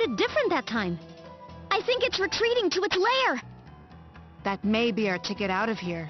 bit different that time. I think it's retreating to its lair. That may be our ticket out of here.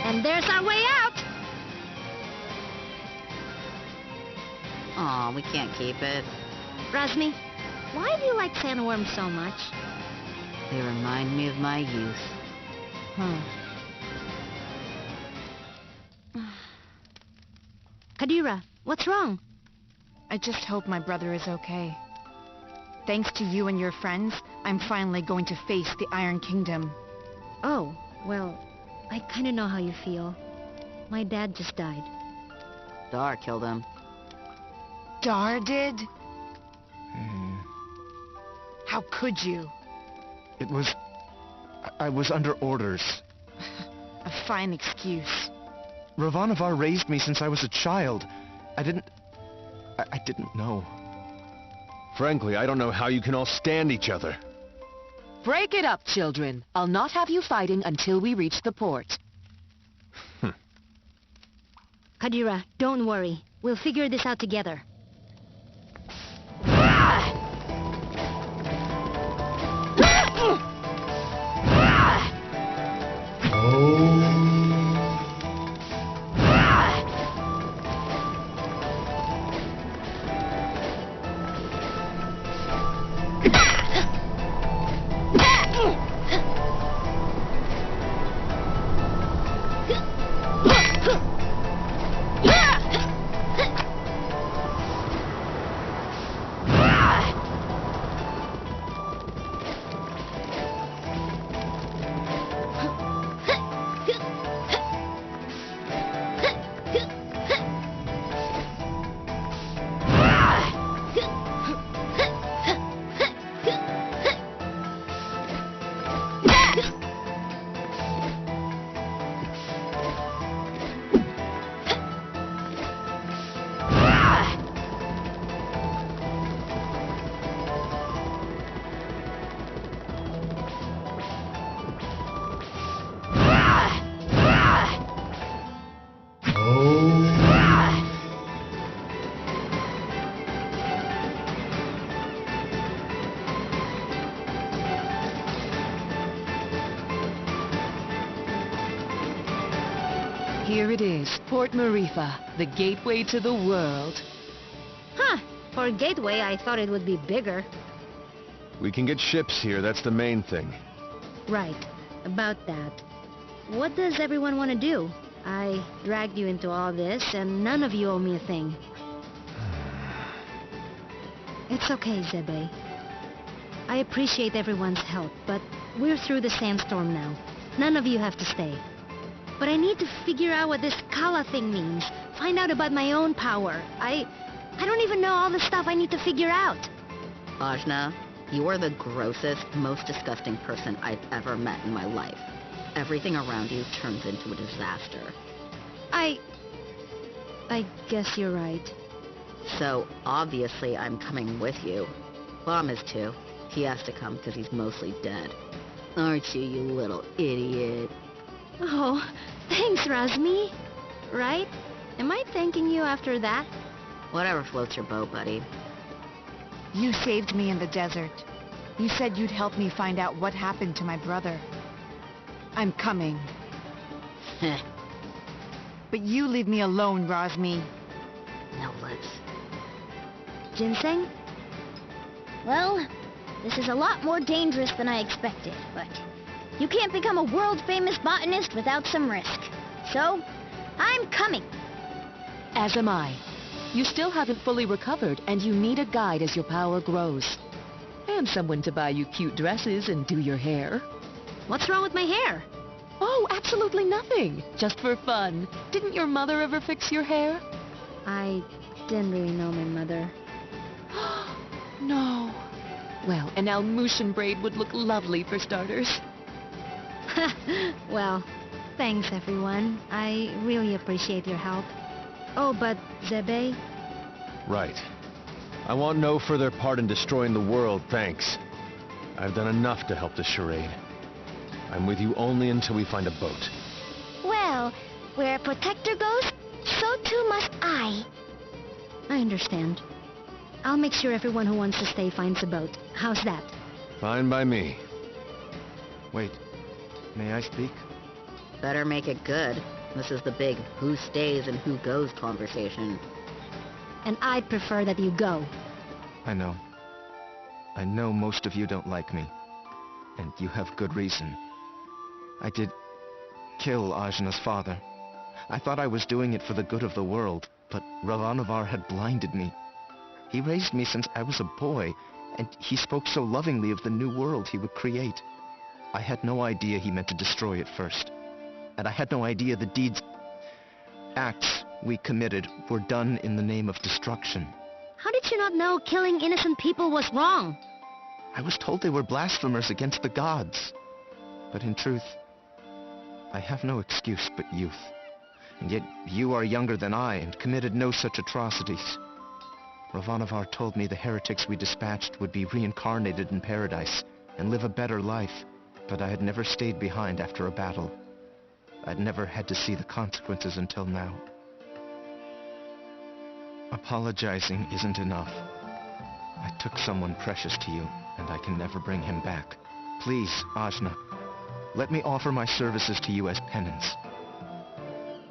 And there's our way out. Aw, we can't keep it. Razmi, why do you like sandworms so much? They remind me of my youth. Kadira, what's wrong? I just hope my brother is okay. Thanks to you and your friends, I'm finally going to face the Iron Kingdom. Oh, well, I kind of know how you feel. My dad just died. Dar killed him. Dar did? How could you? I was under orders. fine excuse. Ravanavar raised me since I was a child. I didn't know. Frankly, I don't know how you can all stand each other. Break it up, children. I'll not have you fighting until we reach the port. Kadira, don't worry. We'll figure this out together. Here it is, Port Maerifa, the gateway to the world. Huh. For a gateway, I thought it would be bigger. We can get ships here, that's the main thing. Right. About that. What does everyone want to do? I dragged you into all this, and none of you owe me a thing. It's okay, Zebe. I appreciate everyone's help, but we're through the sandstorm now. None of you have to stay. But I need to figure out what this Kala thing means. Find out about my own power. I don't even know all the stuff I need to figure out. Ajna, you are the grossest, most disgusting person I've ever met in my life. Everything around you turns into a disaster. I guess you're right. So, obviously, I'm coming with you. Bom is too. He has to come because he's mostly dead. Aren't you, you little idiot? Oh, thanks, Razmi. Right? Am I thanking you after that? Whatever floats your boat, buddy. You saved me in the desert. You said you'd help me find out what happened to my brother. I'm coming. Heh. But you leave me alone, Razmi. No, let's... Ginseng? Well, this is a lot more dangerous than I expected, but you can't become a world-famous botanist without some risk. So, I'm coming. As am I. You still haven't fully recovered, and you need a guide as your power grows. And someone to buy you cute dresses and do your hair. What's wrong with my hair? Oh, absolutely nothing. Just for fun. Didn't your mother ever fix your hair? I didn't really know my mother. No. Well, an Almutian braid would look lovely for starters. Well, thanks everyone. I really appreciate your help. Oh, but Zebe? Right. I want no further part in destroying the world, thanks. I've done enough to help the charade. I'm with you only until we find a boat. Well, where a protector goes, so too must I. I understand. I'll make sure everyone who wants to stay finds a boat. How's that? Fine by me. Wait, may I speak? Better make it good. This is the big who stays and who goes conversation. And I'd prefer that you go. I know. I know most of you don't like me. And you have good reason. I did kill Ajna's father. I thought I was doing it for the good of the world, but Ravanavar had blinded me. He raised me since I was a boy, and he spoke so lovingly of the new world he would create. I had no idea he meant to destroy it first. And I had no idea the acts we committed were done in the name of destruction. How did you not know killing innocent people was wrong? I was told they were blasphemers against the gods. But in truth, I have no excuse but youth. And yet you are younger than I and committed no such atrocities. Ravanavar told me the heretics we dispatched would be reincarnated in paradise and live a better life, but I had never stayed behind after a battle. I'd never had to see the consequences until now. Apologizing isn't enough. I took someone precious to you, and I can never bring him back. Please, Ajna, let me offer my services to you as penance.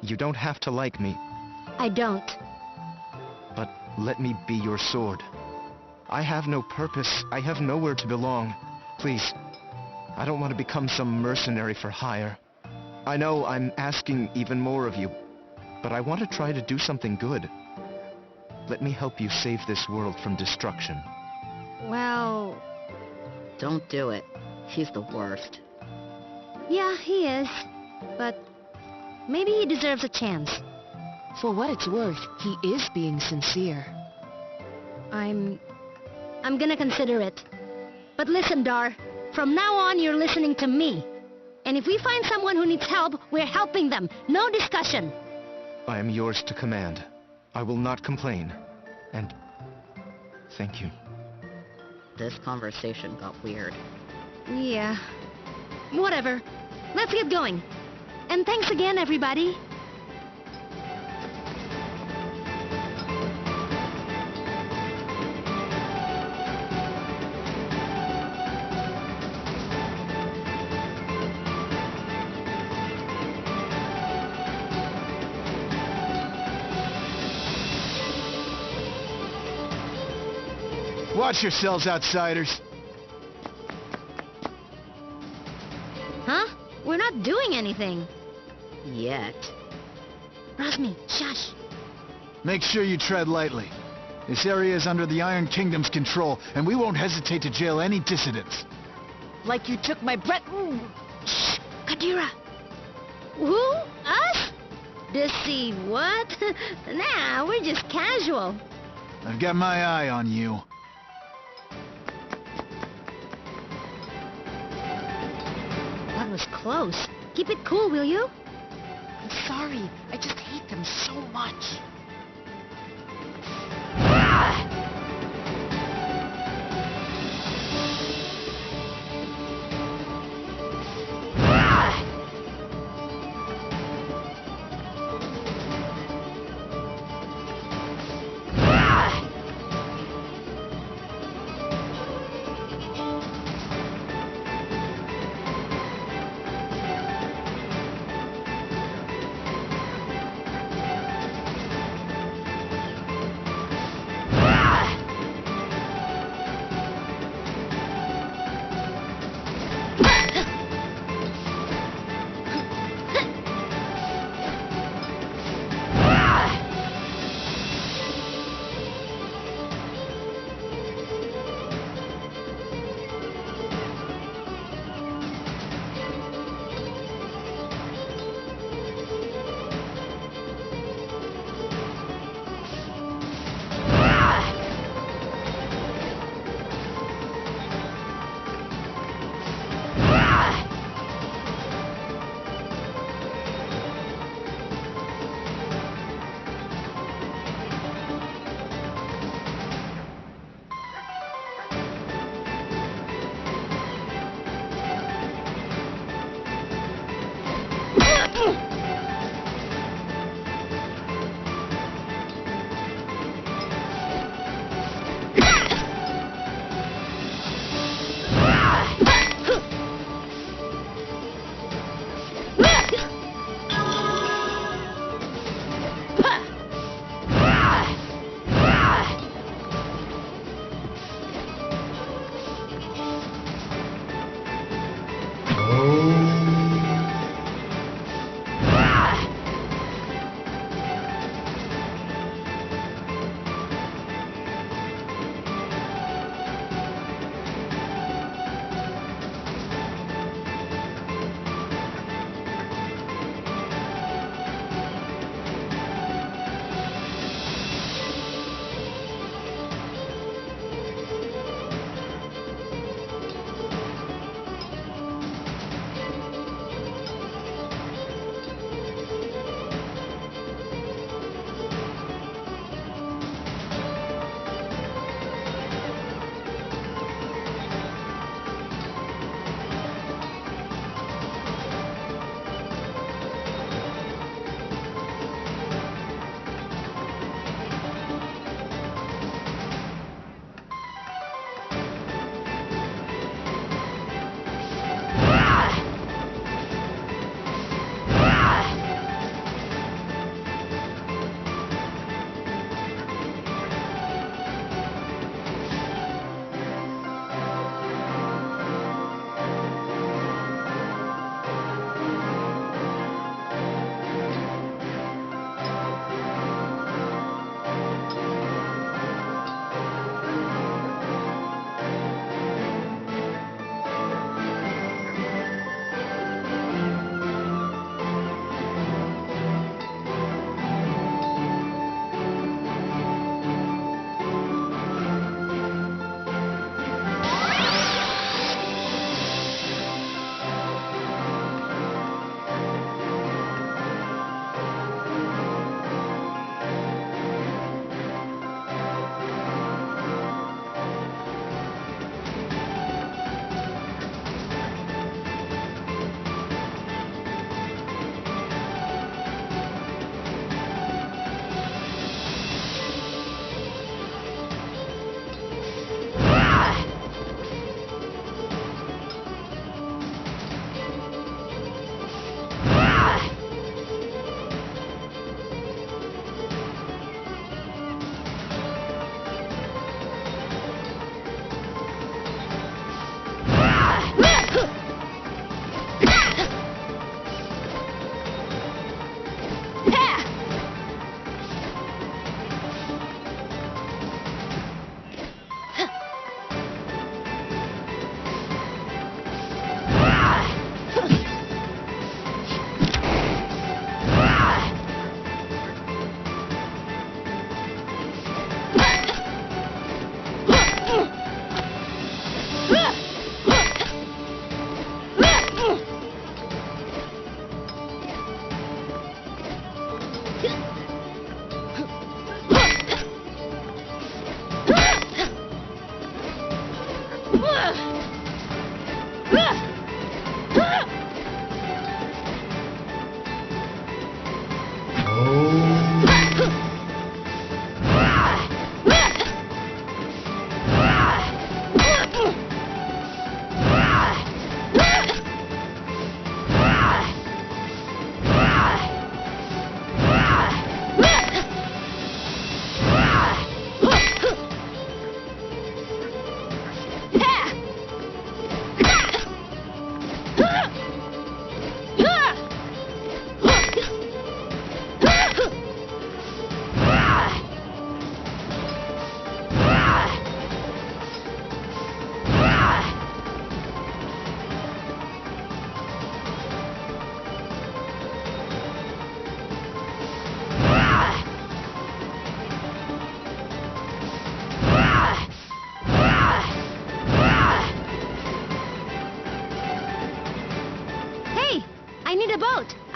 You don't have to like me, I don't. but let me be your sword. I have no purpose. I have nowhere to belong. Please, I don't want to become some mercenary for hire. I know I'm asking even more of you, but I want to try to do something good. Let me help you save this world from destruction. Well, Don't do it. He's the worst. yeah, he is. But maybe he deserves a chance. For what it's worth, he is being sincere. I'm gonna consider it. But listen, Dar. From now on, you're listening to me. And if we find someone who needs help, we're helping them. No discussion. I am yours to command. I will not complain. And thank you. This conversation got weird. Yeah. Whatever. Let's get going. And thanks again, everybody. Watch yourselves, outsiders. Huh? We're not doing anything. Yet. Rasmi, shush. Make sure you tread lightly. This area is under the Iron Kingdom's control, and we won't hesitate to jail any dissidents. Like you took my breath. Shh, Kadira. Who? Us? Deceive what? Nah, we're just casual. I've got my eye on you. That was close. Keep it cool, will you? I'm sorry. I just hate them so much.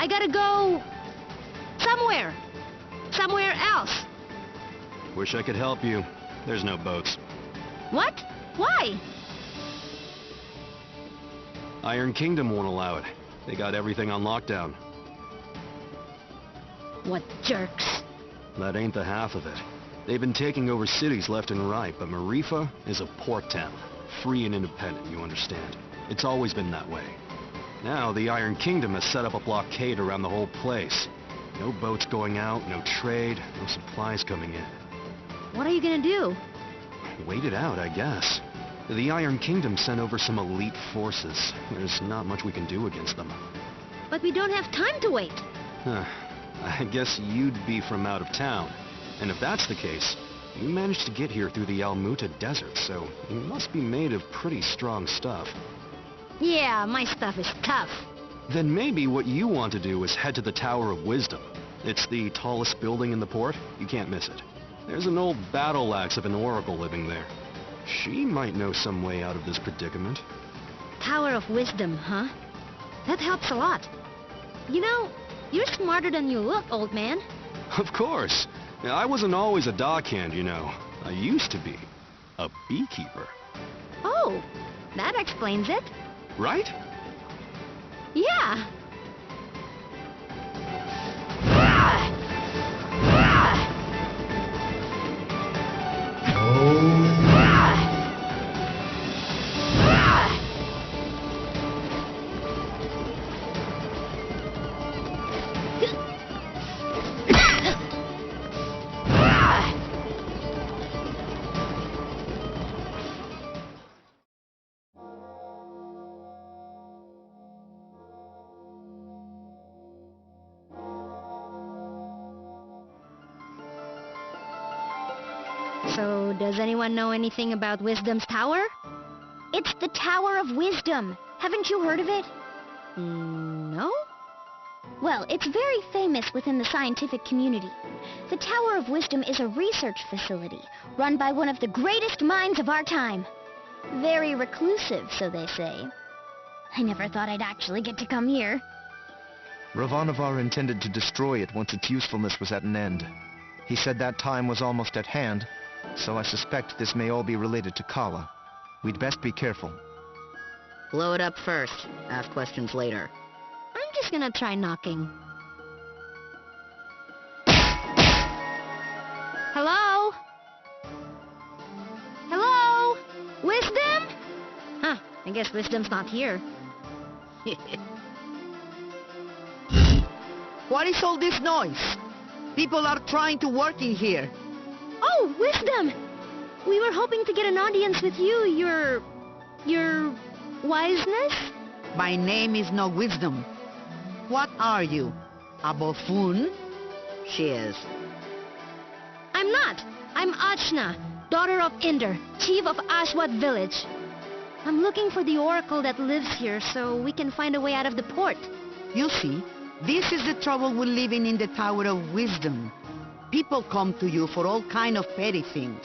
I gotta go... somewhere. Somewhere else. Wish I could help you. There's no boats. What? Why? Iron Kingdom won't allow it. They got everything on lockdown. What jerks. That ain't the half of it. They've been taking over cities left and right, but Maerifa is a port town. Free and independent, you understand. It's always been that way. Now, the Iron Kingdom has set up a blockade around the whole place. No boats going out, no trade, no supplies coming in. What are you gonna do? Wait it out, I guess. The Iron Kingdom sent over some elite forces. There's not much we can do against them. But we don't have time to wait. I guess you'd be from out of town. And if that's the case, you managed to get here through the Almutah desert, so you must be made of pretty strong stuff. Yeah, my stuff is tough. Then maybe what you want to do is head to the Tower of Wisdom. It's the tallest building in the port. You can't miss it. There's an old battle axe of an oracle living there. She might know some way out of this predicament. Tower of Wisdom, huh? That helps a lot. You know, you're smarter than you look, old man. Of course. I wasn't always a dockhand, you know. I used to be a beekeeper. Oh, that explains it. Right? Yeah. So, does anyone know anything about Wisdom's Tower? It's the Tower of Wisdom. Haven't you heard of it? No? Well, it's very famous within the scientific community. The Tower of Wisdom is a research facility run by one of the greatest minds of our time. Very reclusive, so they say. I never thought I'd actually get to come here. Ravanavar intended to destroy it once its usefulness was at an end. He said that time was almost at hand, so I suspect this may all be related to Kala. We'd best be careful. Blow it up first. Ask questions later. I'm just gonna try knocking. Hello? Hello? Wisdom? Huh, I guess Wisdom's not here. What is all this noise? People are trying to work in here. Oh, Wisdom! We were hoping to get an audience with you, your wiseness? My name is no Wisdom. What are you? A buffoon? She is. I'm not. I'm Achna, daughter of Inder, chief of Ashwat village. I'm looking for the oracle that lives here so we can find a way out of the port. You see, this is the trouble with living in the Tower of Wisdom. People come to you for all kind of petty things.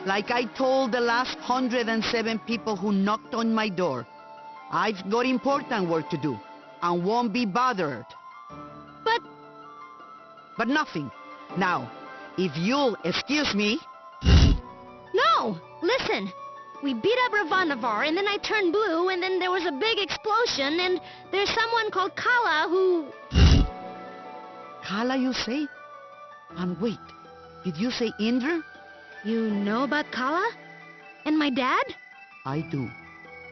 Like I told the last 107 people who knocked on my door. I've got important work to do, and won't be bothered. But nothing. Now, if you'll excuse me... No! Listen! We beat up Ravanavar, and then I turned blue, and then there was a big explosion, and there's someone called Kala who... Kala, you say? And wait, did you say Indra? You know about Kala? And my dad? I do.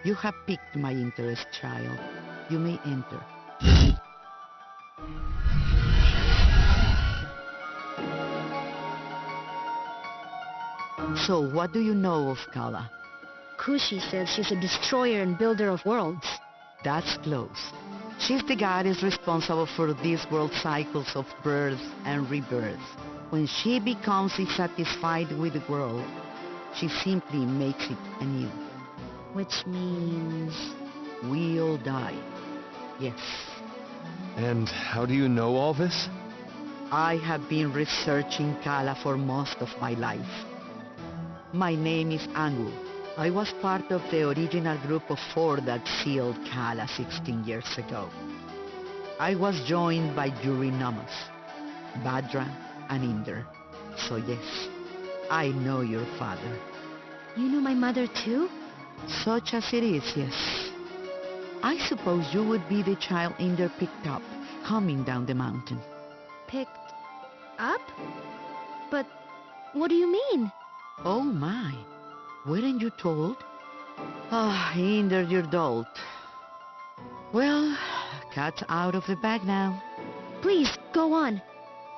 You have piqued my interest, child. You may enter. So, what do you know of Kala? Kushi says she's a destroyer and builder of worlds. That's close. She's the goddess responsible for these world cycles of birth and rebirth. When she becomes dissatisfied with the world, she simply makes it anew. Which means... we all die. Yes. And how do you know all this? I have been researching Kala for most of my life. My name is Angu. I was part of the original group of 4 that sealed Kala 16 years ago. I was joined by Eurinomus, Badra, and Inder. So yes, I know your father. You knew my mother too? Such as it is, yes. I suppose you would be the child Inder picked up, coming down the mountain. Picked up? But what do you mean? Oh my, weren't you told? Ah, Inder, you're dolt. Well, cat's out of the bag now. Please, go on.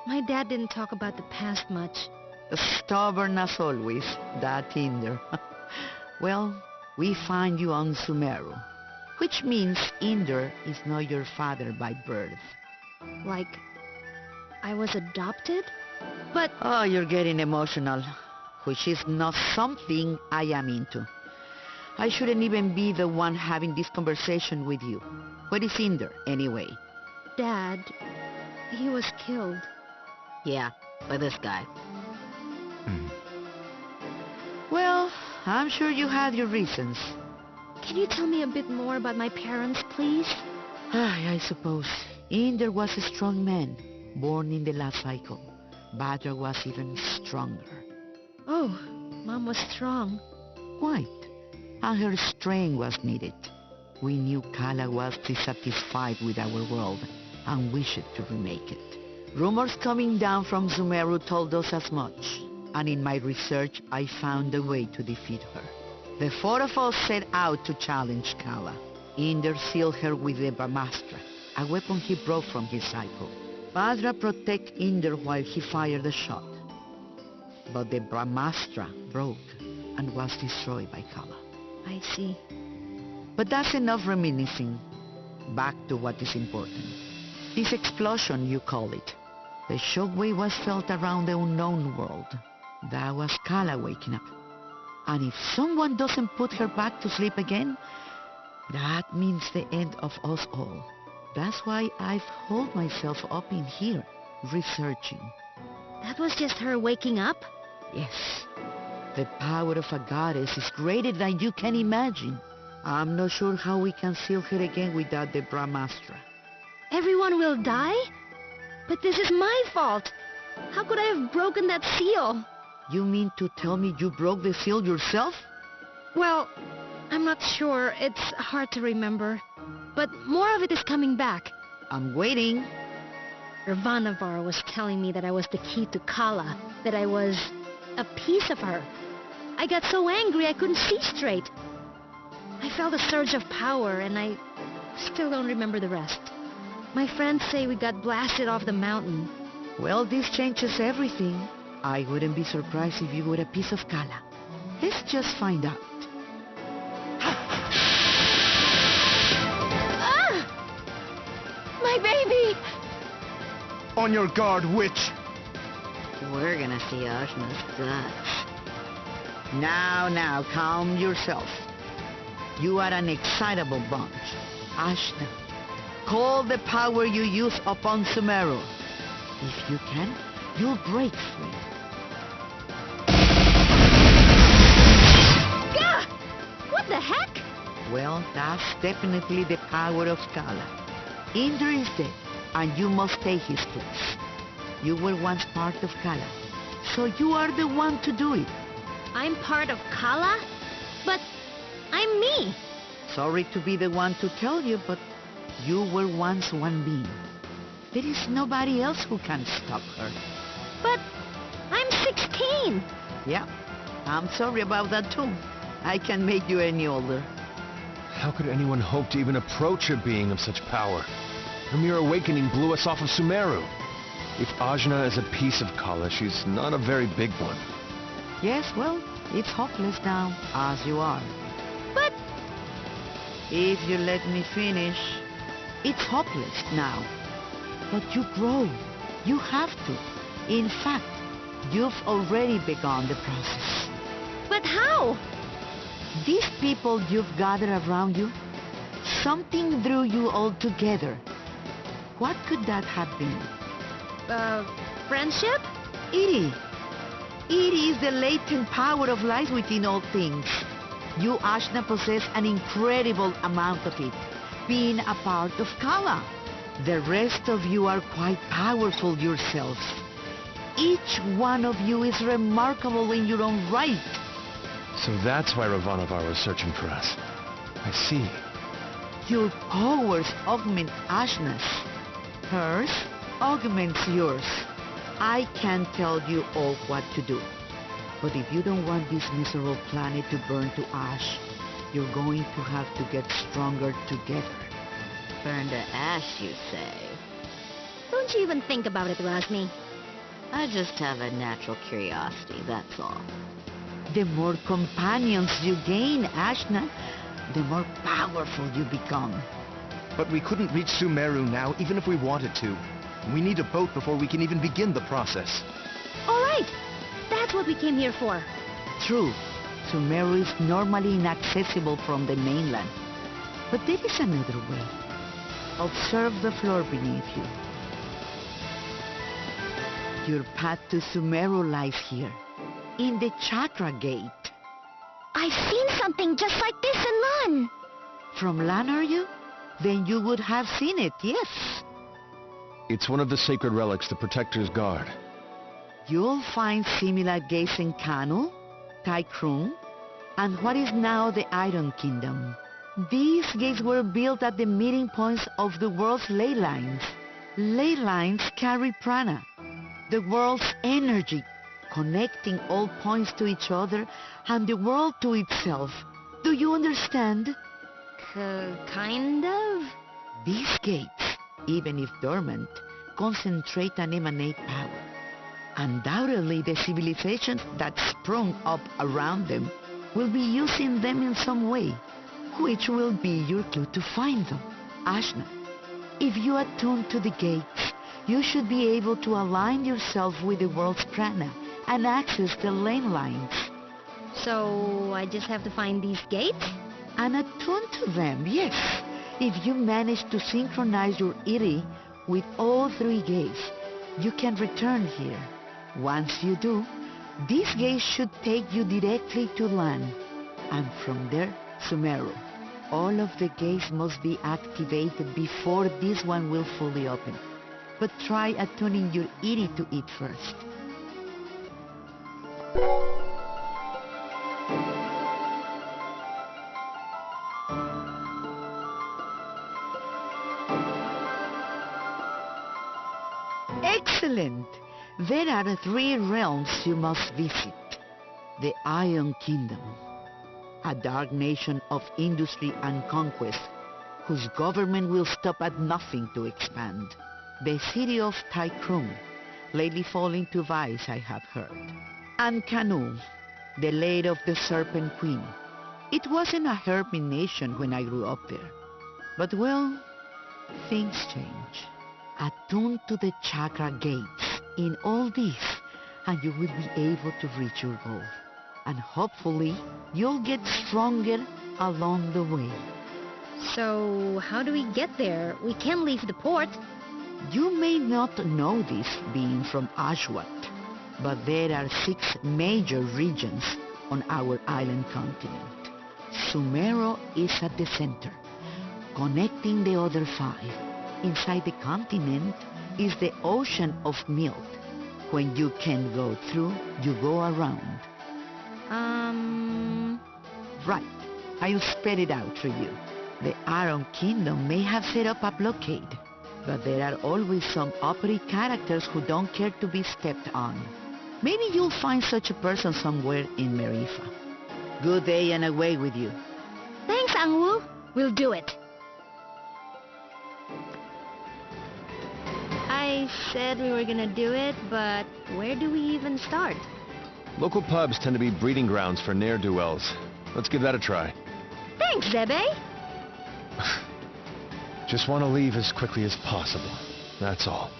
My dad didn't talk about the past much. Stubborn as always, that Inder. Well, we find you on Sumeru, which means Inder is not your father by birth. Like, I was adopted? But... Oh, you're getting emotional, which is not something I am into. I shouldn't even be the one having this conversation with you. Where is Inder, anyway? Dad, he was killed. Yeah, by this guy. Well, I'm sure you had your reasons. Can you tell me a bit more about my parents, please? I suppose. Inder was a strong man, born in the last cycle. Badra was even stronger. Oh, Mom was strong. Quite. And her strength was needed. We knew Kala was dissatisfied with our world and wished to remake it. Rumors coming down from Sumeru told us as much, and in my research I found a way to defeat her. The four of us set out to challenge Kala. Inder sealed her with the Brahmastra, a weapon he brought from his cycle. Badra protected Inder while he fired the shot. But the Brahmastra broke and was destroyed by Kala. I see. But that's enough reminiscing. Back to what is important. This explosion, you call it. The shockwave was felt around the unknown world. That was Kala waking up. And if someone doesn't put her back to sleep again, that means the end of us all. That's why I've holed myself up in here, researching. That was just her waking up? Yes. The power of a goddess is greater than you can imagine. I'm not sure how we can seal her again without the Brahmastra. Everyone will die? But this is my fault. How could I have broken that seal? You mean to tell me you broke the seal yourself? Well, I'm not sure. It's hard to remember. But more of it is coming back. I'm waiting. Ravanavar was telling me that I was the key to Kala, that I was a piece of her. I got so angry I couldn't see straight. I felt a surge of power, and I still don't remember the rest. My friends say we got blasted off the mountain. Well, this changes everything. I wouldn't be surprised if you were a piece of Kala. Let's just find out. Ah! My baby! On your guard, witch! We're gonna see Ajna's guts. Now, calm yourself. You are an excitable bunch. Ajna, call the power you use upon Sumeru. If you can, you'll break free. Gah! What the heck? Well, that's definitely the power of Kala. Inder is dead, and you must take his place. You were once part of Kala, so you are the one to do it. I'm part of Kala? But I'm me. Sorry to be the one to tell you, but you were once one being. There is nobody else who can stop her. But I'm 16. Yeah, I'm sorry about that too. I can make you any older. How could anyone hope to even approach a being of such power? Her mere awakening blew us off of Sumeru. If Ajna is a piece of Kala, she's not a very big one. Yes, well, it's hopeless now, as you are. But... If you let me finish, it's hopeless now. But you grow. You have to. In fact, you've already begun the process. But how? These people you've gathered around you, something drew you all together. What could that have been? Friendship? It is the latent power of life within all things. You, Ajna, possess an incredible amount of it, being a part of Kala. The rest of you are quite powerful yourselves. Each one of you is remarkable in your own right. So that's why Ravanavar was searching for us. I see. Your powers augment Ashna's. Hers augments yours. I can't tell you all what to do. But if you don't want this miserable planet to burn to ash, you're going to have to get stronger together. Burn to ash, you say? Don't you even think about it, Rosmi. I just have a natural curiosity, that's all. The more companions you gain, Ashna, the more powerful you become. But we couldn't reach Sumeru now, even if we wanted to. We need a boat before we can even begin the process. All right. That's what we came here for. True. Sumeru is normally inaccessible from the mainland. But there is another way. Observe the floor beneath you. Your path to Sumeru lies here, in the Chakra Gate. I've seen something just like this in Lan. From Lan, are you? Then you would have seen it, yes. It's one of the sacred relics the Protectors guard. You'll find similar gates in Kanu, Taikrum, and what is now the Iron Kingdom. These gates were built at the meeting points of the world's ley lines. Ley lines carry prana, the world's energy, connecting all points to each other and the world to itself. Do you understand? Kind of? These gates, even if dormant, concentrate and emanate power. Undoubtedly, the civilizations that sprung up around them will be using them in some way, which will be your clue to find them. Ashna, if you attune to the gates, you should be able to align yourself with the world's prana and access the lane lines. So I just have to find these gates? And attune to them, yes. If you manage to synchronize your Iri with all three gates, you can return here. Once you do, these gates should take you directly to Lan, and from there, Sumeru. All of the gates must be activated before this one will fully open. But try attuning your Iri to it first. Excellent! There are 3 realms you must visit. The Iron Kingdom, a dark nation of industry and conquest, whose government will stop at nothing to expand. The city of Taikrum, lately falling to vice, I have heard. And Kanu, the land of the Serpent Queen. It wasn't a hermit nation when I grew up there. But well, things change. Attune to the chakra gates in all this, and you will be able to reach your goal. And hopefully, you'll get stronger along the way. So, how do we get there? We can't leave the port. You may not know this being from Ashwat, but there are 6 major regions on our island continent. Sumeru is at the center, connecting the other 5. Inside the continent is the ocean of milk. When you can't go through, you go around. Right. I'll spell it out for you. The Iron Kingdom may have set up a blockade, but there are always some uppity characters who don't care to be stepped on. Maybe you'll find such a person somewhere in Maerifa. Good day and away with you. Thanks, Angwu. We'll do it. I said we were gonna do it, but where do we even start? Local pubs tend to be breeding grounds for ne'er-do-wells. Let's give that a try. Thanks, Zebe. Just want to leave as quickly as possible. That's all.